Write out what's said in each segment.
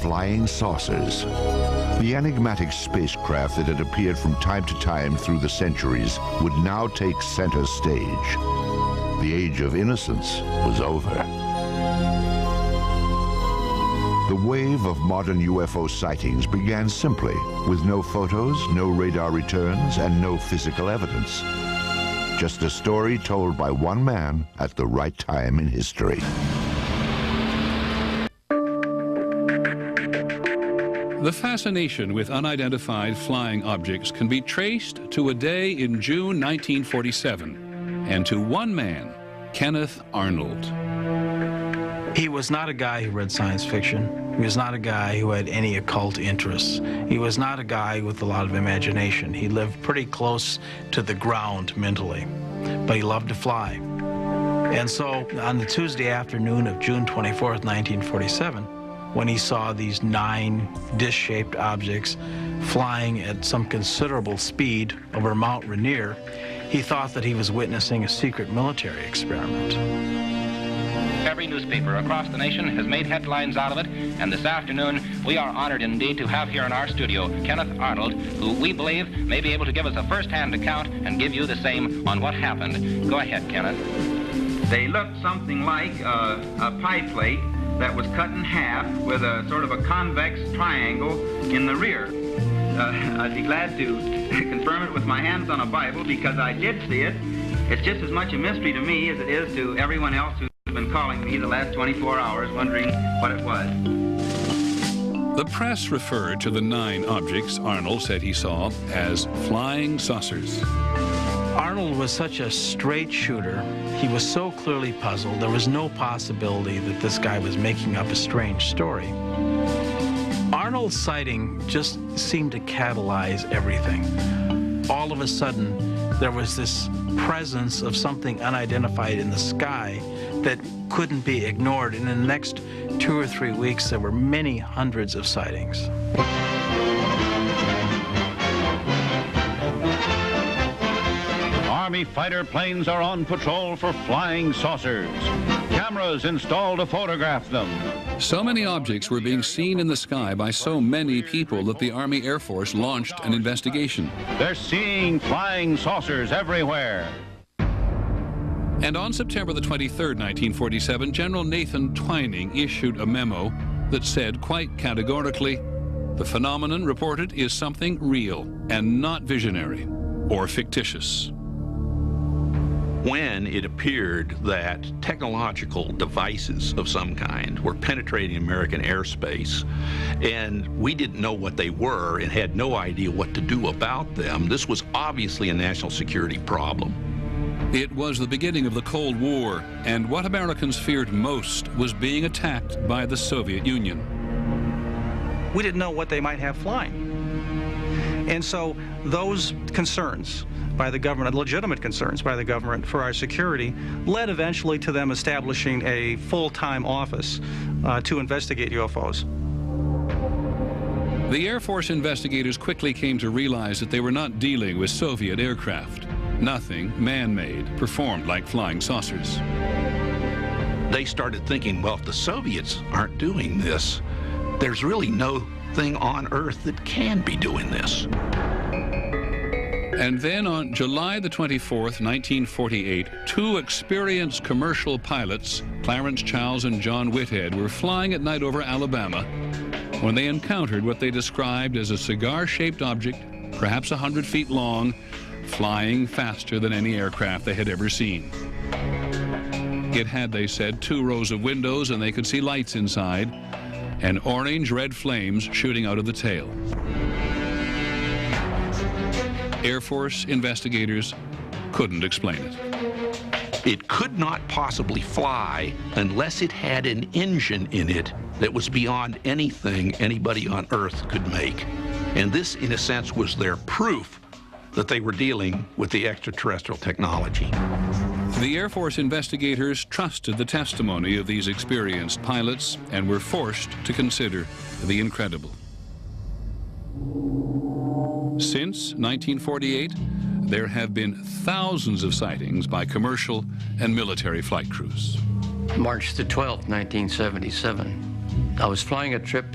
flying saucers. The enigmatic spacecraft that had appeared from time to time through the centuries would now take center stage. The age of innocence was over. The wave of modern UFO sightings began simply, with no photos, no radar returns, and no physical evidence. Just a story told by one man at the right time in history. The fascination with unidentified flying objects can be traced to a day in June 1947 and to one man, Kenneth Arnold. He was not a guy who read science fiction. He was not a guy who had any occult interests. He was not a guy with a lot of imagination. He lived pretty close to the ground mentally, but he loved to fly. And so on the Tuesday afternoon of June 24th, 1947, when he saw these 9 dish-shaped objects flying at some considerable speed over Mount Rainier, he thought that he was witnessing a secret military experiment. Every newspaper across the nation has made headlines out of it, and this afternoon we are honored indeed to have here in our studio Kenneth Arnold, who we believe may be able to give us a first-hand account and give you the same on what happened. Go ahead, Kenneth. They looked something like a pie plate that was cut in half with a sort of a convex triangle in the rear. I'd be glad to confirm it with my hands on a Bible because I did see it. It's just as much a mystery to me as it is to everyone else who's been calling me the last 24 hours wondering what it was. The press referred to the 9 objects Arnold said he saw as flying saucers. Arnold was such a straight shooter. He was so clearly puzzled. There was no possibility that this guy was making up a strange story. Arnold's sighting just seemed to catalyze everything. All of a sudden, there was this presence of something unidentified in the sky that couldn't be ignored. And in the next 2 or 3 weeks, there were many hundreds of sightings. Army fighter planes are on patrol for flying saucers. Cameras installed to photograph them. So many objects were being seen in the sky by so many people that the Army Air Force launched an investigation. They're seeing flying saucers everywhere. And on September the 23rd, 1947, General Nathan Twining issued a memo that said quite categorically, the phenomenon reported is something real and not visionary or fictitious. When it appeared that technological devices of some kind were penetrating American airspace, and we didn't know what they were and had no idea what to do about them, this was obviously a national security problem. It was the beginning of the Cold War, and what Americans feared most was being attacked by the Soviet Union. We didn't know what they might have flying. And so those concerns by the government, legitimate concerns by the government for our security, led eventually to them establishing a full-time office to investigate UFOs. The Air Force investigators quickly came to realize that they were not dealing with Soviet aircraft. Nothing man-made performed like flying saucers. They started thinking, well, if the Soviets aren't doing this, there's really no thing on Earth that can be doing this. And then on July the 24th, 1948, 2 experienced commercial pilots, Clarence Childs and John Whitehead, were flying at night over Alabama when they encountered what they described as a cigar-shaped object, perhaps 100 feet long, flying faster than any aircraft they had ever seen. It had, they said, 2 rows of windows, and they could see lights inside, and orange-red flames shooting out of the tail. Air Force investigators couldn't explain it. It could not possibly fly unless it had an engine in it that was beyond anything anybody on Earth could make. And this, in a sense, was their proof that they were dealing with the extraterrestrial technology. The Air Force investigators trusted the testimony of these experienced pilots and were forced to consider the incredible. Since 1948, there have been thousands of sightings by commercial and military flight crews. March the 12th, 1977. I was flying a trip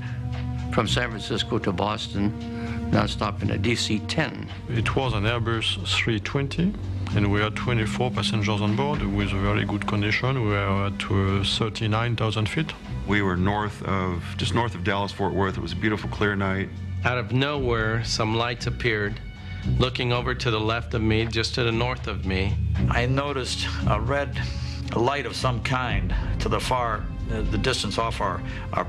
from San Francisco to Boston, non-stop in a DC-10. It was an Airbus 320, and we had 24 passengers on board with very good condition. We were at 39,000 feet. We were just north of Dallas, Fort Worth. It was a beautiful, clear night. Out of nowhere, some lights appeared. Looking over to the left of me, just to the north of me, I noticed a red light of some kind to the far, the distance off our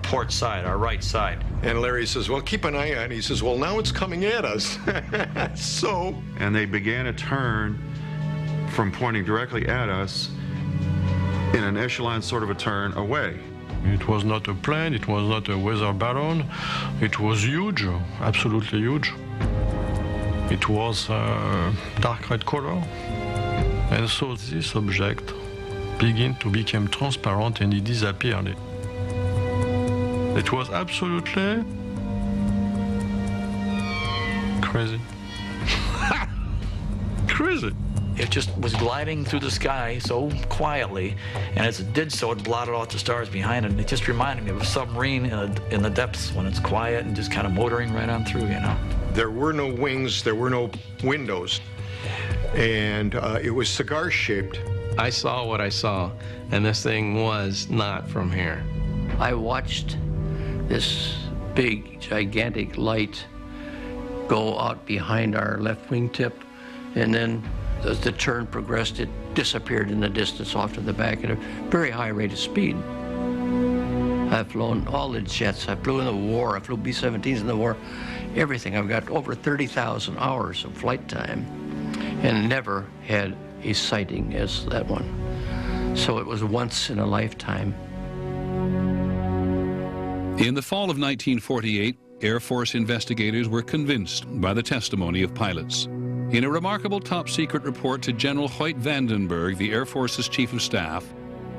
port side, our right side. And Larry says, well, keep an eye on it. He says, well, now it's coming at us. And they began a turn from pointing directly at us in an echelon sort of a turn away. It was not a plane, it was not a weather balloon. It was huge, absolutely huge. It was dark red color. And so this object began to become transparent and it disappeared. It was absolutely crazy. Crazy. It just was gliding through the sky so quietly, and as it did so, it blotted out the stars behind it. And it just reminded me of a submarine in the depths when it's quiet and just kind of motoring right on through, you know. There were no wings, there were no windows, and it was cigar-shaped. I saw what I saw, and this thing was not from here. I watched this big, gigantic light go out behind our left wingtip, and then as the turn progressed, it disappeared in the distance off to the back at a very high rate of speed. I've flown all the jets. I flew in the war. I flew B-17s in the war. Everything. I've got over 30,000 hours of flight time and never had a sighting as that one. So it was once in a lifetime. In the fall of 1948, Air Force investigators were convinced by the testimony of pilots. In a remarkable top-secret report to General Hoyt Vandenberg, the Air Force's Chief of Staff,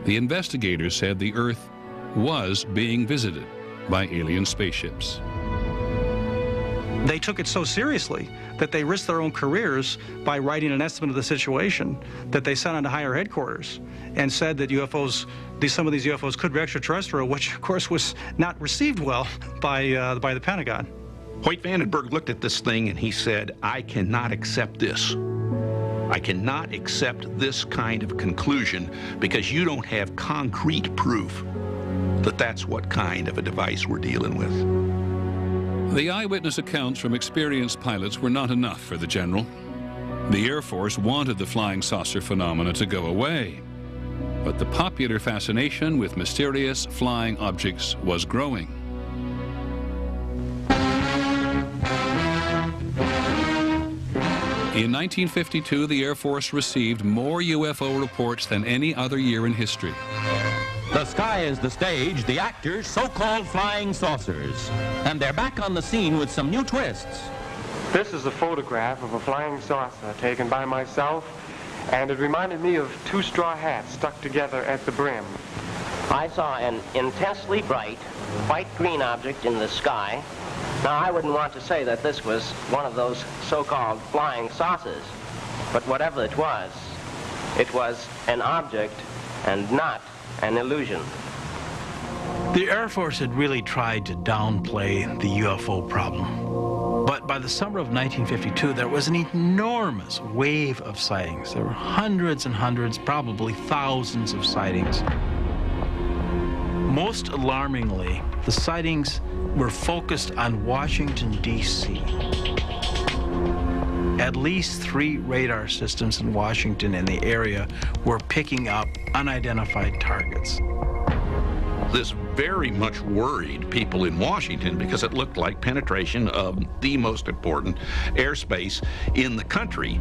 the investigators said the Earth was being visited by alien spaceships. They took it so seriously that they risked their own careers by writing an estimate of the situation that they sent on to higher headquarters and said that UFOs, some of these UFOs could be extraterrestrial, which of course was not received well by the Pentagon. Hoyt Vandenberg looked at this thing and he said, I cannot accept this. I cannot accept this kind of conclusion because you don't have concrete proof that that's what kind of a device we're dealing with. The eyewitness accounts from experienced pilots were not enough for the general. The Air Force wanted the flying saucer phenomena to go away, but the popular fascination with mysterious flying objects was growing. In 1952, the Air Force received more UFO reports than any other year in history. The sky is the stage, the actors, so-called flying saucers. And they're back on the scene with some new twists. This is a photograph of a flying saucer taken by myself, and it reminded me of two straw hats stuck together at the brim. I saw an intensely bright, white-green object in the sky. Now, I wouldn't want to say that this was one of those so-called flying saucers, but whatever it was an object and not an illusion. The Air Force had really tried to downplay the UFO problem. But by the summer of 1952, there was an enormous wave of sightings. There were hundreds and hundreds, probably thousands of sightings. Most alarmingly, the sightings were focused on Washington, D.C. At least 3 radar systems in Washington and the area were picking up unidentified targets. This very much worried people in Washington because it looked like penetration of the most important airspace in the country.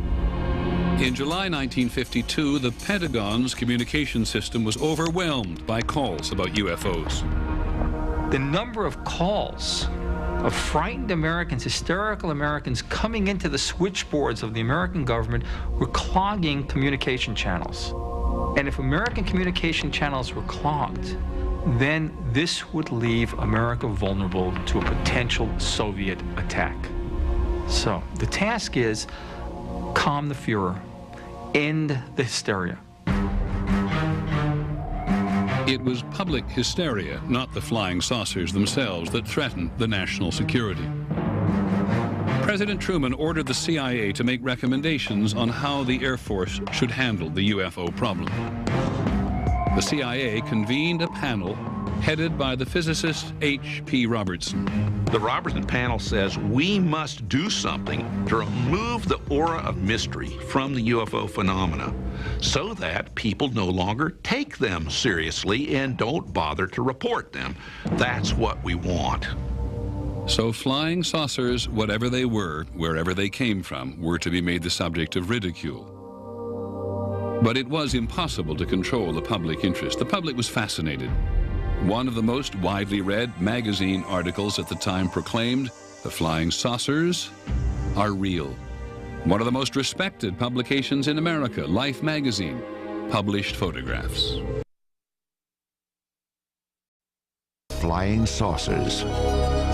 In July 1952, the Pentagon's communication system was overwhelmed by calls about UFOs. The number of calls of frightened Americans, hysterical Americans coming into the switchboards of the American government were clogging communication channels. And if American communication channels were clogged, then this would leave America vulnerable to a potential Soviet attack. So the task is calm the Fuhrer, end the hysteria. It was public hysteria, not the flying saucers themselves, that threatened the national security. President Truman ordered the CIA to make recommendations on how the Air Force should handle the UFO problem. The CIA convened a panel headed by the physicist H.P. Robertson. The Robertson panel says we must do something to remove the aura of mystery from the UFO phenomena so that people no longer take them seriously and don't bother to report them. That's what we want. So flying saucers, whatever they were, wherever they came from, were to be made the subject of ridicule. But it was impossible to control the public interest. The public was fascinated. One of the most widely read magazine articles at the time proclaimed, "The flying saucers are real." One of the most respected publications in America, Life magazine, published photographs. Flying saucers.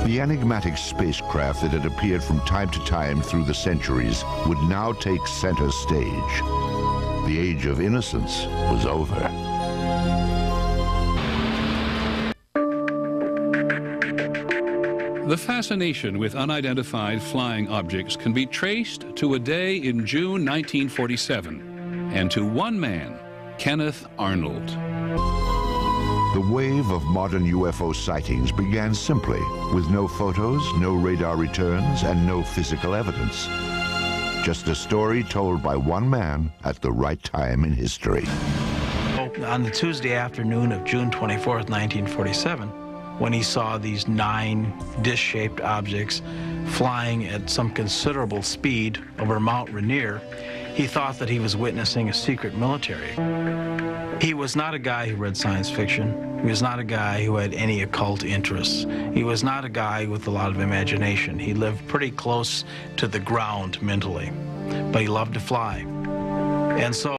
The enigmatic spacecraft that had appeared from time to time through the centuries would now take center stage. The age of innocence was over. The fascination with unidentified flying objects can be traced to a day in June 1947 and to one man, Kenneth Arnold. The wave of modern UFO sightings began simply with no photos, no radar returns, and no physical evidence. Just a story told by one man at the right time in history. On the Tuesday afternoon of June 24th, 1947, when he saw these 9 dish-shaped objects flying at some considerable speed over Mount Rainier, he thought that he was witnessing a secret military. He was not a guy who read science fiction. He was not a guy who had any occult interests. He was not a guy with a lot of imagination. He lived pretty close to the ground mentally, but he loved to fly. And so